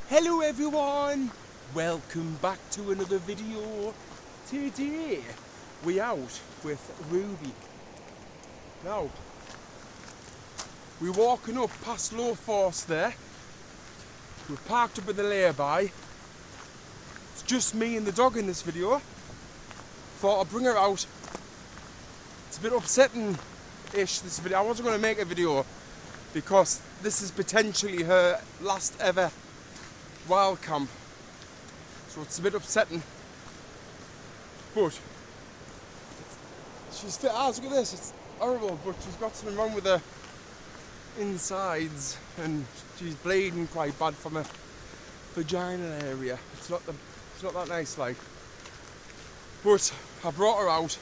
Hello everyone, welcome back to another video. Today we're out with Ruby. Now we're walking up past Low Force there. We're parked up in the lay-by. It's just me and the dog in this video. Thought I'd bring her out. It's a bit upsetting-ish, this video. I wasn't going to make a video because this is potentially her last ever wild camp, so it's a bit upsetting, but she's fit as, look at this, it's horrible, but she's got something wrong with her insides and she's bleeding quite bad from her vaginal area. It's not that nice, like, but I brought her out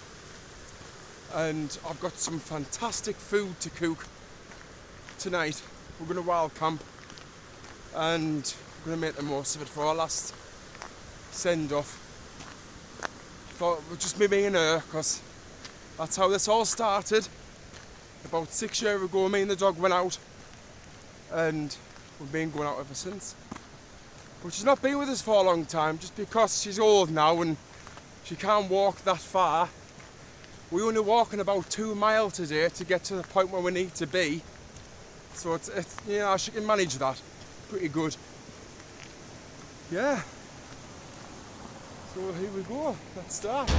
and I've got some fantastic food to cook tonight. We're going to wild camp and I'm going to make the most of it for our last send-off. Thought it would just be me and her, because that's how this all started. About 6 years ago, me and the dog went out, and we've been going out ever since. But she's not been with us for a long time, just because she's old now and she can't walk that far. We're only walking about 2 miles today to get to the point where we need to be. So it's you know, she can manage that pretty good. Yeah, so here we go, let's start.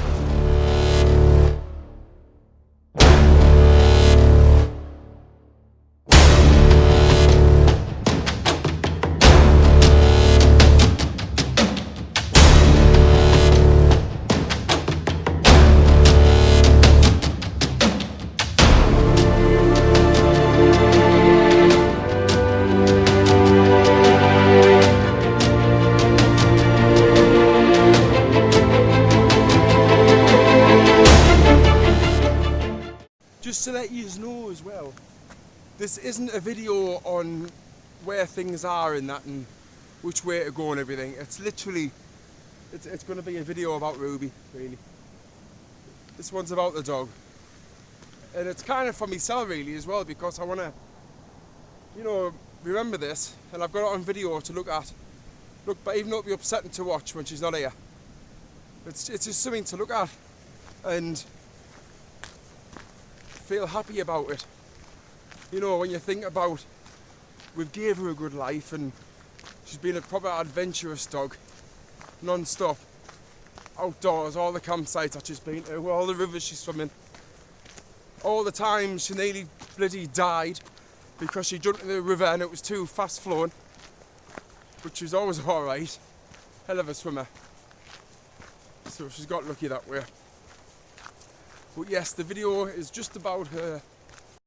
Just to let you know as well, this isn't a video on where things are and that and which way to go and everything. It's literally, it's going to be a video about Ruby, really. This one's about the dog. And it's kind of for myself really as well, because I want to, you know, remember this, and I've got it on video to look at. Look, but even though it'll be upsetting to watch when she's not here, it's just something to look at and feel happy about it. You know, when you think about, we've gave her a good life and she's been a proper adventurous dog, non-stop, outdoors, all the campsites that she's been to, all the rivers she's swimming, all the times she nearly bloody died because she jumped in the river and it was too fast flowing, but she was always alright, hell of a swimmer, so she's got lucky that way. But yes, the video is just about her.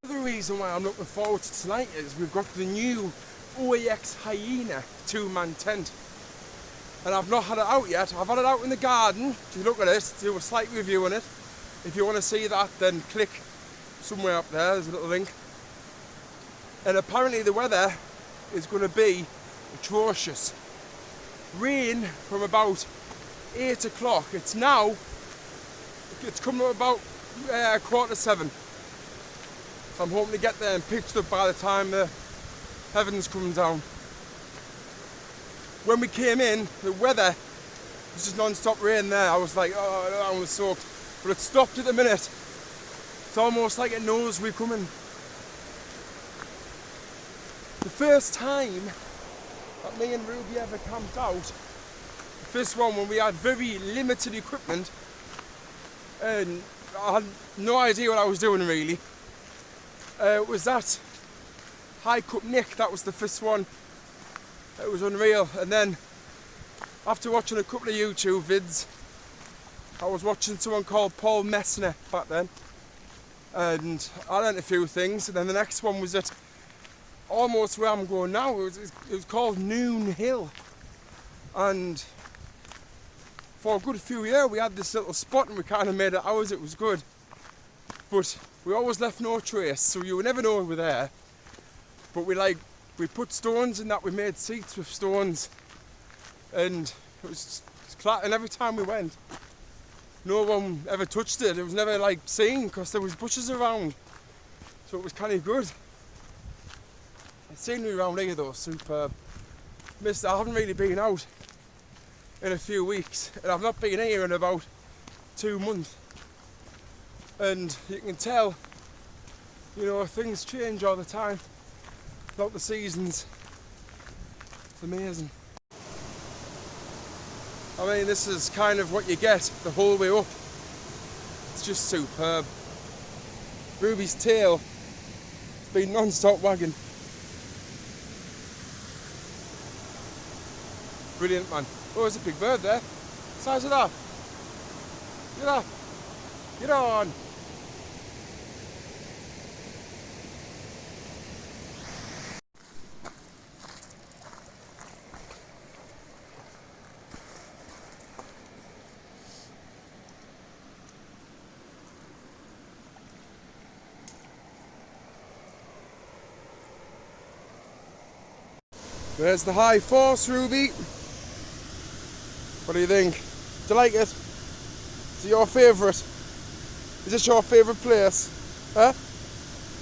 The reason why I'm looking forward to tonight is we've got the new OAX Hyena 2-man tent. And I've not had it out yet. I've had it out in the garden. If you look at it, do a slight review on it. If you want to see that, then click somewhere up there, there's a little link. And apparently the weather is going to be atrocious. Rain from about 8 o'clock. It's coming up about 7:15. I'm hoping to get there and pitched up by the time the heavens come down. When we came in, the weather was just non-stop rain there. I was like, oh, I was soaked. But it stopped at the minute. It's almost like it knows we're coming. The first time that me and Ruby ever camped out, the first one when we had very limited equipment, and I had no idea what I was doing really. It was that hike up Nick, that was the first one. It was unreal. And then after watching a couple of YouTube vids, I was watching someone called Paul Messner back then, and I learned a few things. And then the next one was at almost where I'm going now. It was called Noon Hill, and for a good few years we had this little spot and we kind of made it ours. It was good, but we always left no trace, so you would never know we were there. But we put stones in that, we made seats with stones, and it was flat, and every time we went, no one ever touched it. It was never like seen because there was bushes around, so it was kind of good. The scenery around here though, superb. I haven't really been out in a few weeks, and I've not been here in about 2 months. And you can tell, you know, things change all the time throughout the seasons. It's amazing. I mean, this is kind of what you get the whole way up. It's just superb. Ruby's tail has been non-stop wagging. Brilliant, man. Oh, there's a big bird there. What size of that? Look at that. Get on. There's the high force, Ruby. What do you think? Do you like it? Is it your favourite? Is this your favourite place? Huh?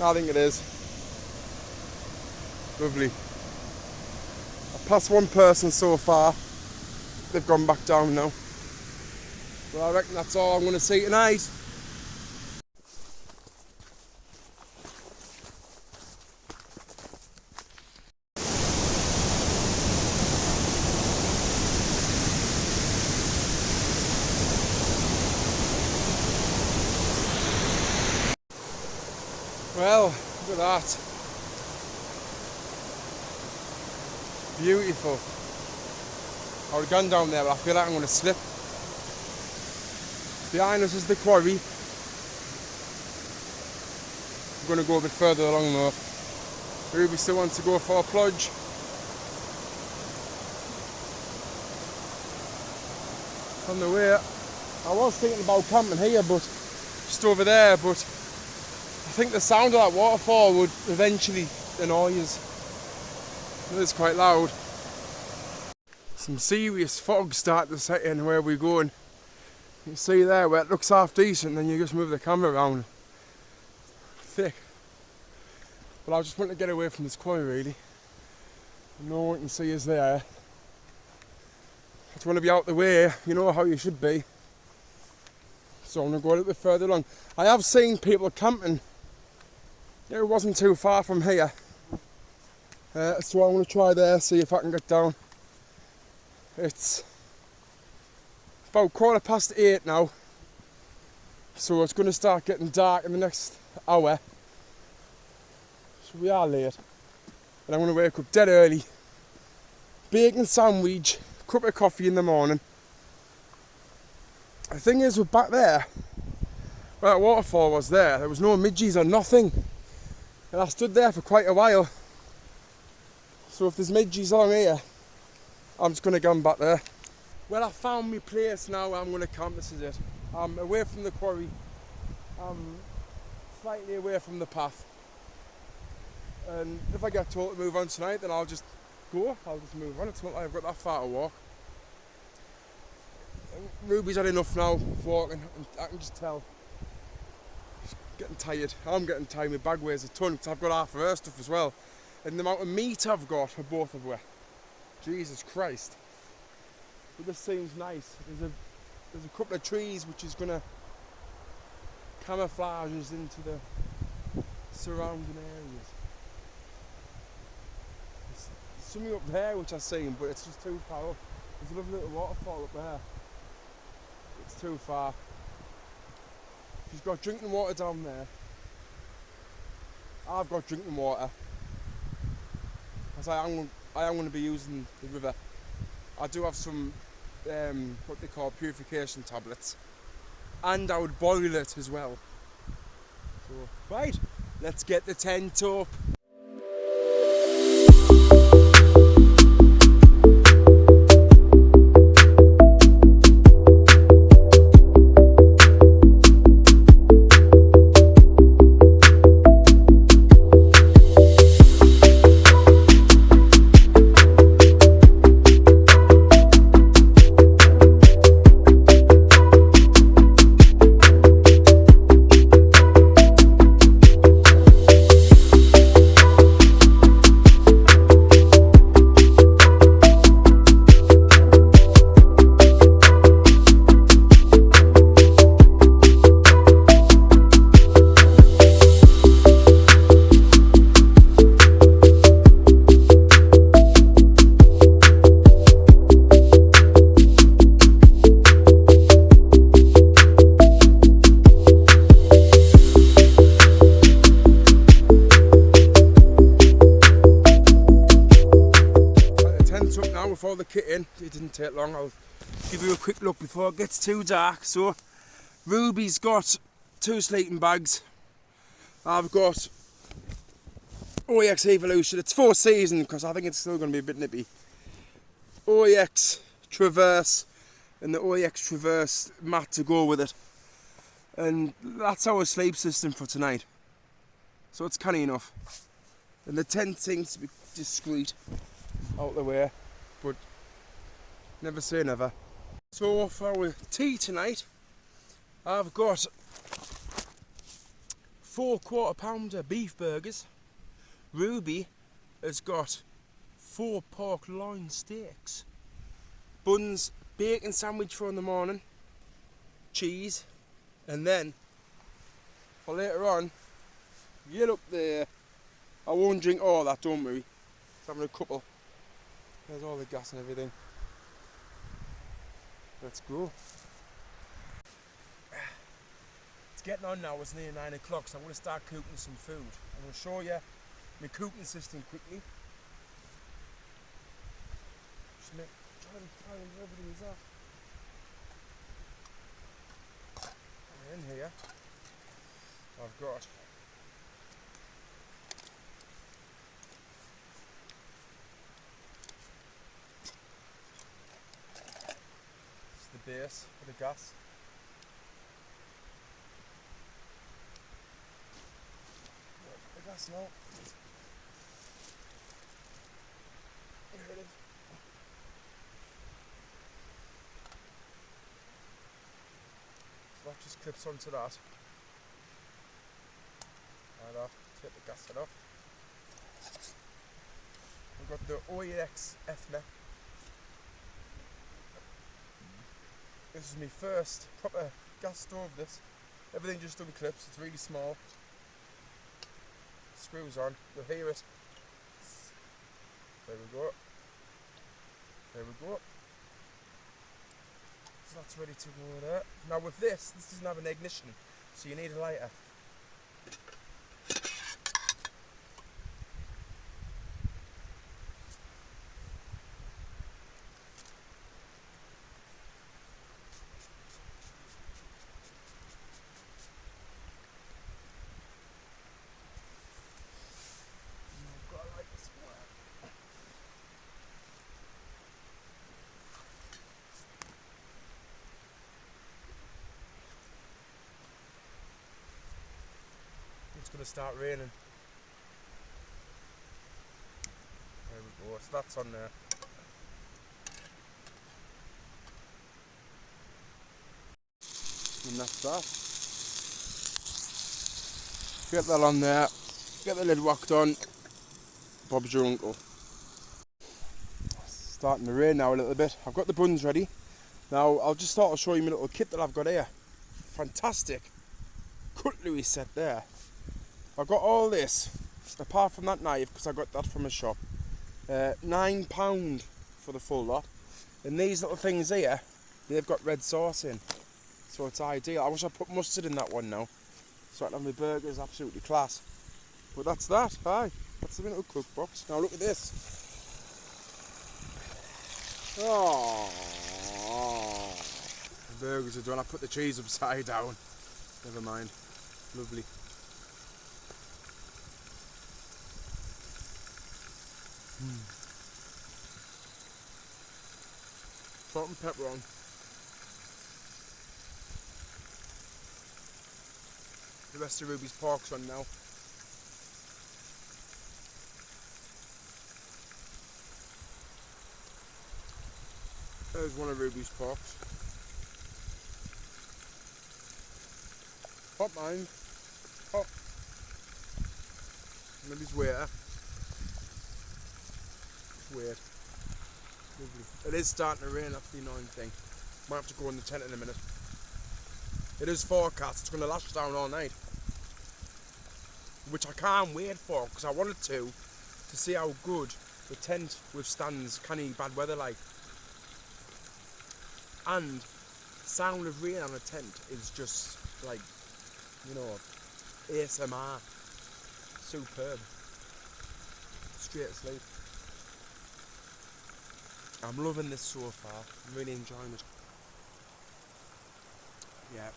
I think it is. Lovely. I've passed one person so far. They've gone back down now. But I reckon that's all I'm going to see tonight. Well, look at that. Beautiful. I would have gone down there, but I feel like I'm going to slip. Behind us is the quarry. I'm going to go a bit further along though. Ruby still wants to go for a plunge. On the way, I was thinking about camping here, but just over there, but I think the sound of that waterfall would eventually annoy us. It is quite loud. Some serious fog starting to set in where we're going. You can see there where it looks half decent, then you just move the camera around. Thick. But I just want to get away from this quarry really. No one can see us there. I just want to be out the way, you know how you should be. So I'm going to go a little bit further along. I have seen people camping. It wasn't too far from here. So I'm going to try there, see if I can get down. It's about 8:15 now. So it's going to start getting dark in the next hour. So we are late. And I'm going to wake up dead early. Bacon sandwich, cup of coffee in the morning. The thing is, we're back there. Where that waterfall was there was no midges or nothing. And I stood there for quite a while. So if there's midges along here, I'm just going to go back there. Well, I found my place now. I'm going to camp. This is it. I'm away from the quarry. I'm slightly away from the path. And if I get told to move on tonight, then I'll just go. I'll just move on. It's not like I've got that far to walk. Ruby's had enough now of walking. I can just tell. Getting tired. I'm getting tired. My bag weighs a ton because I've got half of her stuff as well. And the amount of meat I've got for both of us. Jesus Christ. But this seems nice. There's a couple of trees which is going to camouflage us into the surrounding areas. There's something up there which I've seen, but it's just too far up. There's a lovely little waterfall up there. It's too far. She's got drinking water down there. I've got drinking water. As I am going to be using the river. I do have some what they call purification tablets. And I would boil it as well. So, right, let's get the tent up. Now with all the kit in, it didn't take long. I'll give you a quick look before it gets too dark. So Ruby's got 2 sleeping bags. I've got OEX Evolution. It's 4 season because I think it's still going to be a bit nippy. OEX Traverse and the OEX Traverse mat to go with it. And that's our sleep system for tonight. So it's canny enough. And the tent seems to be discreet out the way, but never say never. So for our tea tonight, I've got 4 quarter-pounder beef burgers. Ruby has got 4 pork loin steaks. Buns, bacon sandwich for in the morning, cheese, and then for later on, get up there. I won't drink all that, don't worry. Just having a couple. There's all the gas and everything. Let's go. It's getting on now, it's near 9 o'clock, so I'm going to start cooking some food. I'm going to show you my cooking system quickly. Just try and everything's off. And in here, I've got the base for the gas. The gas now. Here it is. So that just clips onto that. Right off, take the gas head off. We've got the OEX Ethna. This is my first proper gas stove, this. Everything just unclips, it's really small. Screws on, you'll hear it. There we go. There we go. So that's ready to go there. Now with this doesn't have an ignition, so you need a lighter. It's going to start raining. There we go, so that's on there. And that's that. Get that on there, get the lid whacked on. Bob's your uncle. It's starting to rain now a little bit. I've got the buns ready. Now I'll just start to show you my little kit that I've got here. Fantastic cutlery set there. I've got all this, apart from that knife, because I got that from a shop. £9 for the full lot. And these little things here, they've got red sauce in. So it's ideal. I wish I put mustard in that one now. So I can have my burgers absolutely class. But that's that, aye. That's the little cook box. Now look at this. Oh, the burgers are done. I put the cheese upside down. Never mind. Lovely. Salt and pepper on. The rest of Ruby's pork's on now. There's one of Ruby's porks. Hot mine. Hot. Maybe it's weird. Weird. Lovely. It is starting to rain, that's the annoying thing. Might have to go in the tent in a minute. It is forecast, it's going to lash down all night. Which I can't wait for, because I wanted to see how good the tent withstands canny bad weather like. And the sound of rain on a tent is just like, you know, ASMR. Superb. Straight to sleep. I'm loving this so far. I'm really enjoying it. Yeah.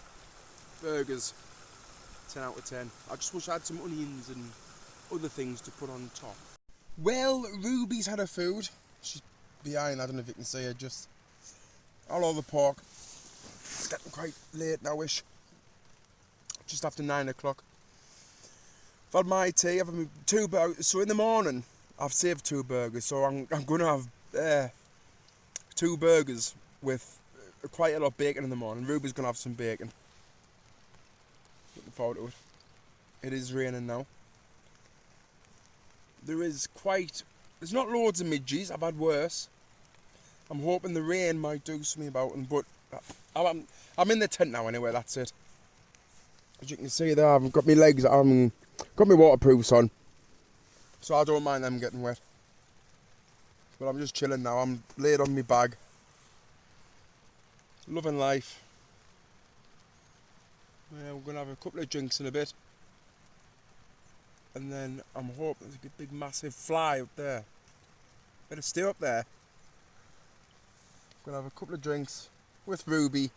Burgers. 10 out of 10. I just wish I had some onions and other things to put on top. Well, Ruby's had her food. She's behind, I don't know if you can see her, just all the pork. It's getting quite late now-ish. Just after 9 o'clock. I've had my tea, I've had 2 burgers. So in the morning, I've saved 2 burgers. So I'm going to have 2 burgers with quite a lot of bacon in the morning. Ruby's going to have some bacon. Looking forward to it. It is raining now. There's not loads of midges, I've had worse. I'm hoping the rain might do something about them, but I'm in the tent now anyway, that's it. As you can see there, I've got my legs, got my waterproofs on, so I don't mind them getting wet. But I'm just chilling now, I'm laid on my bag. Loving life. Yeah, we're going to have a couple of drinks in a bit. And then I'm hoping there's a big massive fly up there. Better stay up there. Gonna have a couple of drinks with Ruby.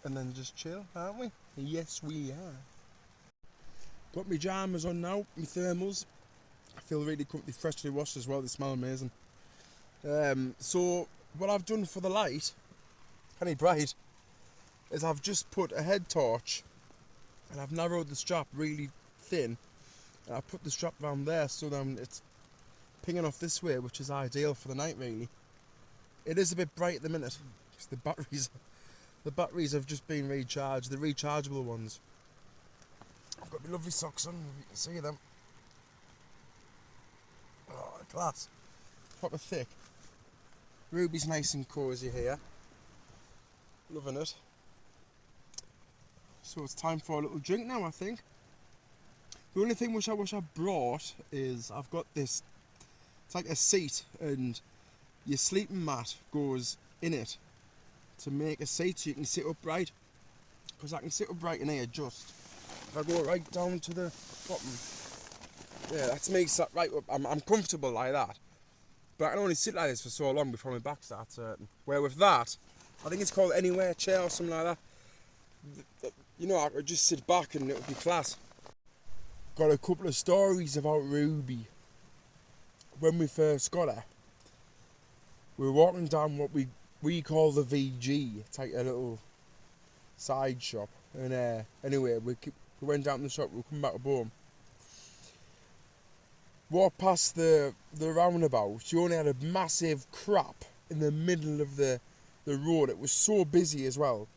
And then just chill, aren't we? Yes, we are. Got my pyjamas on now, my thermals. I feel really comfy, freshly washed as well, they smell amazing. So, what I've done for the light, Penny Bright, is I've just put a head torch and I've narrowed the strap really thin, and I put the strap around there so then it's pinging off this way, which is ideal for the night really. It is a bit bright at the minute because the batteries have just been recharged, the rechargeable ones. I've got my lovely socks on, if you can see them. Oh, class. Proper thick. Ruby's nice and cosy here. Loving it. So it's time for a little drink now, I think. The only thing which I wish I brought is I've got this, it's like a seat and your sleeping mat goes in it to make a seat so you can sit upright. Because I can sit upright in here just. If I go right down to the bottom, yeah, that's me sat right up. I'm comfortable like that. But I can only sit like this for so long before my back starts hurting. Where with that, I think it's called Anywhere chair or something like that. You know, I could just sit back and it would be class. Got a couple of stories about Ruby. When we first got her, we were walking down what we call the VG. It's like a little side shop. And anyway, we went down the shop, we come back home. Walked past the roundabout. She only had a massive crap in the middle of the road. It was so busy as well.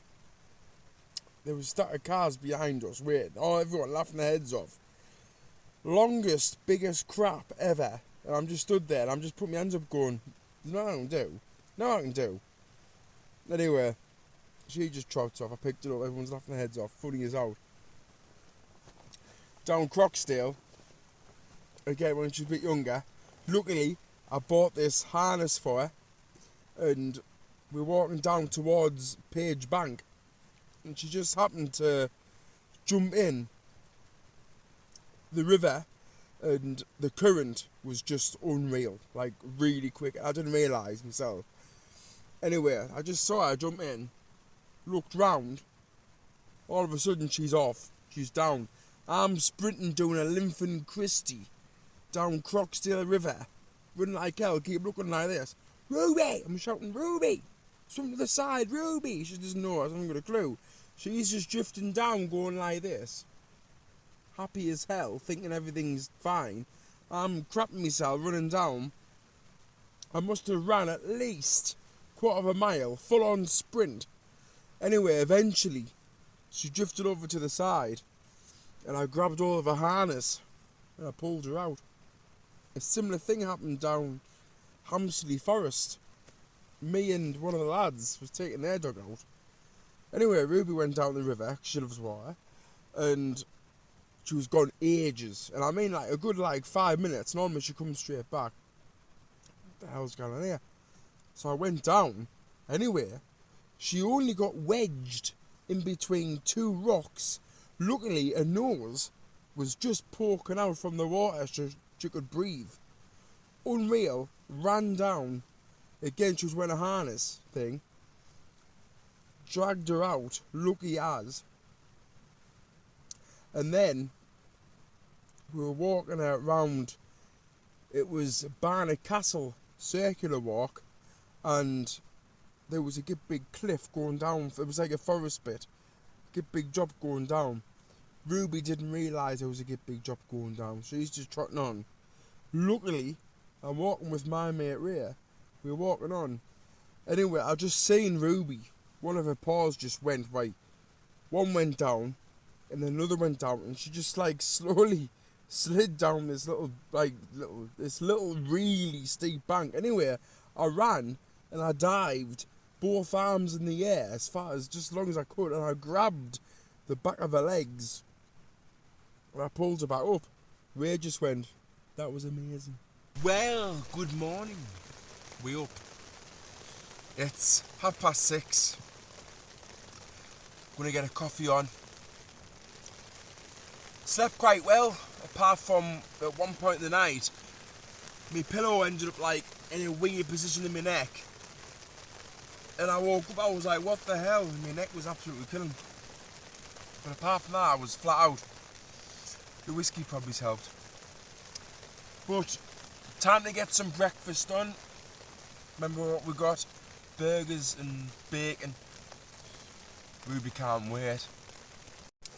There was stack of cars behind us waiting. Oh, everyone laughing their heads off. Longest, biggest crap ever. And I'm just stood there and I'm just putting my hands up going, there's nothing I can do. Nothing I can do. Anyway, she just trots off. I picked it up. Everyone's laughing their heads off. Funny as out. Down Croxdale. Again, when she was a bit younger. Luckily, I bought this harness for her. And we're walking down towards Page Bank. And she just happened to jump in the river, and the current was just unreal, like really quick. I didn't realise myself. Anyway, I just saw her jump in, looked round, all of a sudden she's off, she's down. I'm sprinting doing a Lincoln Christie down Croxdale River, running like hell, keep looking like this. Ruby! I'm shouting, Ruby! Swim to the side, Ruby! She doesn't know, I haven't got a clue. She's just drifting down, going like this. Happy as hell, thinking everything's fine. I'm crapping myself, running down. I must have ran at least quarter of a mile, full on sprint. Anyway, eventually, she drifted over to the side, and I grabbed all of her harness, and I pulled her out. A similar thing happened down Hampsley Forest. Me and one of the lads was taking their dog out. Anyway, Ruby went down the river, 'cause she loves water, and she was gone ages. And I mean like a good 5 minutes. Normally she comes straight back. What the hell's going on here? So I went down. Anyway, she only got wedged in between 2 rocks. Luckily, her nose was just poking out from the water so she could breathe. Unreal. Ran down Again, she was wearing a harness thing. Dragged her out, lucky as. And then we were walking around. It was Barnet Castle circular walk, and there was a good big cliff going down. It was like a forest bit, good big drop going down. Ruby didn't realise there was a good big drop going down, so he's just trotting on. Luckily, I'm walking with my mate Ray. We were walking on. Anyway, I just seen Ruby. One of her paws just went right. One went down, and then another went down, and she just like slowly slid down this little really steep bank. Anyway, I ran and I dived, both arms in the air as long as I could, and I grabbed the back of her legs and I pulled her back up. Ray just went, "That was amazing." Well, good morning. We up. It's 6:30. Gonna get a coffee on. Slept quite well, apart from at one point in the night, my pillow ended up like in a weird position in my neck. And I woke up, I was like, what the hell? And my neck was absolutely killing. But apart from that, I was flat out. The whiskey probably helped. But time to get some breakfast done. Remember what we got? Burgers and bacon. Ruby can't wait.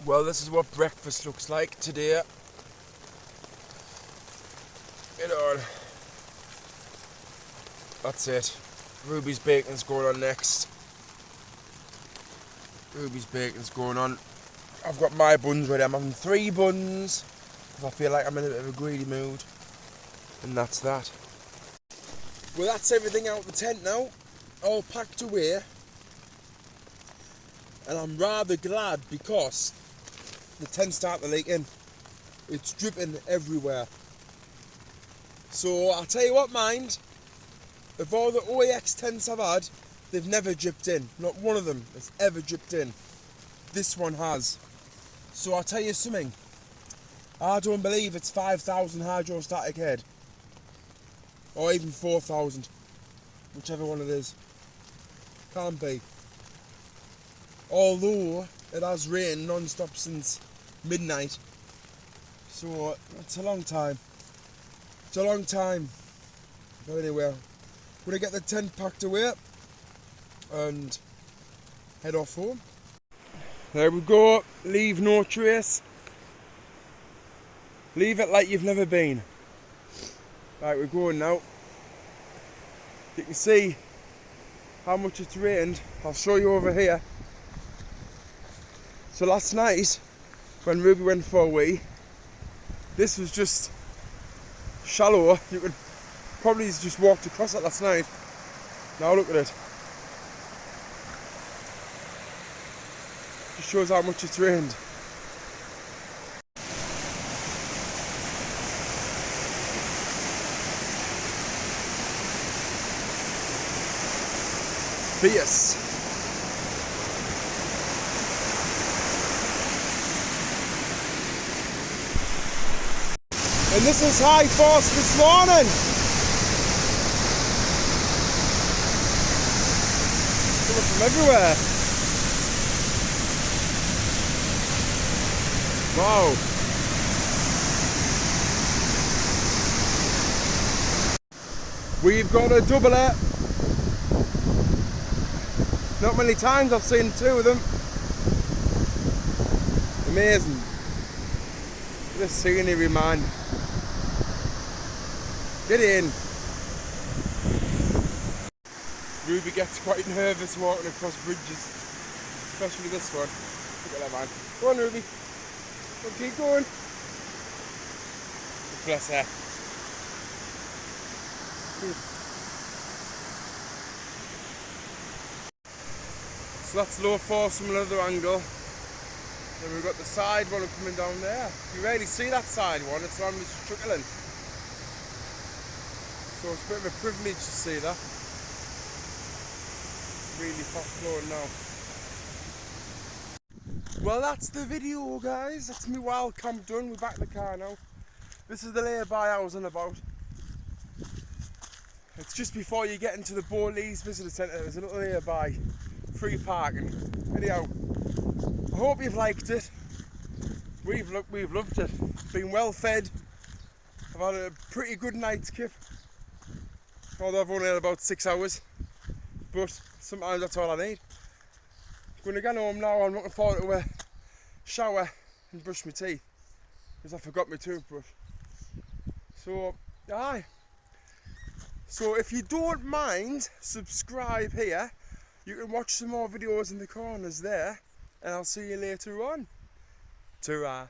Well, this is what breakfast looks like today. Get on. That's it. Ruby's bacon's going on next. Ruby's bacon's going on. I've got my buns ready. I'm having 3 buns because I feel like I'm in a bit of a greedy mood. And that's that. Well, that's everything out of the tent now. All packed away. And I'm rather glad because the tent's starting to leak in. It's dripping everywhere. So I'll tell you what, mind. Of all the OAX tents I've had, they've never dripped in. Not one of them has ever dripped in. This one has. So I'll tell you something. I don't believe it's 5,000 hydrostatic head. Or even 4,000. Whichever one it is. Can't be. Although it has rained non-stop since midnight. So it's a long time. It's a long time. But anyway, I'm going to get the tent packed away and head off home. There we go. Leave no trace. Leave it like you've never been. Right, we're going now. You can see how much it's rained. I'll show you over here. So last night, when Ruby went for a wee, this was just shallow. You could probably just walked across it last night. Now look at it. Just shows how much it's rained. Fierce. And this is high force this morning. Coming from everywhere. Wow. We've got a doubler. Not many times I've seen 2 of them. Amazing. The scenery, man. Get in. Ruby gets quite nervous walking across bridges, especially this one. Look at that, man. Go on, Ruby. Go on, keep going. Bless her. So that's low force from another angle. Then we've got the side one coming down there. You rarely see that side one, it's one that's trickling. So it's a bit of a privilege to see that. Really fast flowing now. Well, that's the video, guys. That's me wild camp done. We're back in the car now. This is the lay-by I was on about. It's just before you get into the Bowleys Visitor Centre. There's a little nearby free parking. Anyhow, I hope you've liked it. We've loved it. Been well fed. I've had a pretty good night's kip. Although I've only had about 6 hours. But sometimes that's all I need. I'm going to get home now. I'm looking forward to a shower and brush my teeth. Because I forgot my toothbrush. So, aye. So if you don't mind, subscribe here. You can watch some more videos in the corners there. And I'll see you later on. Ta-ra.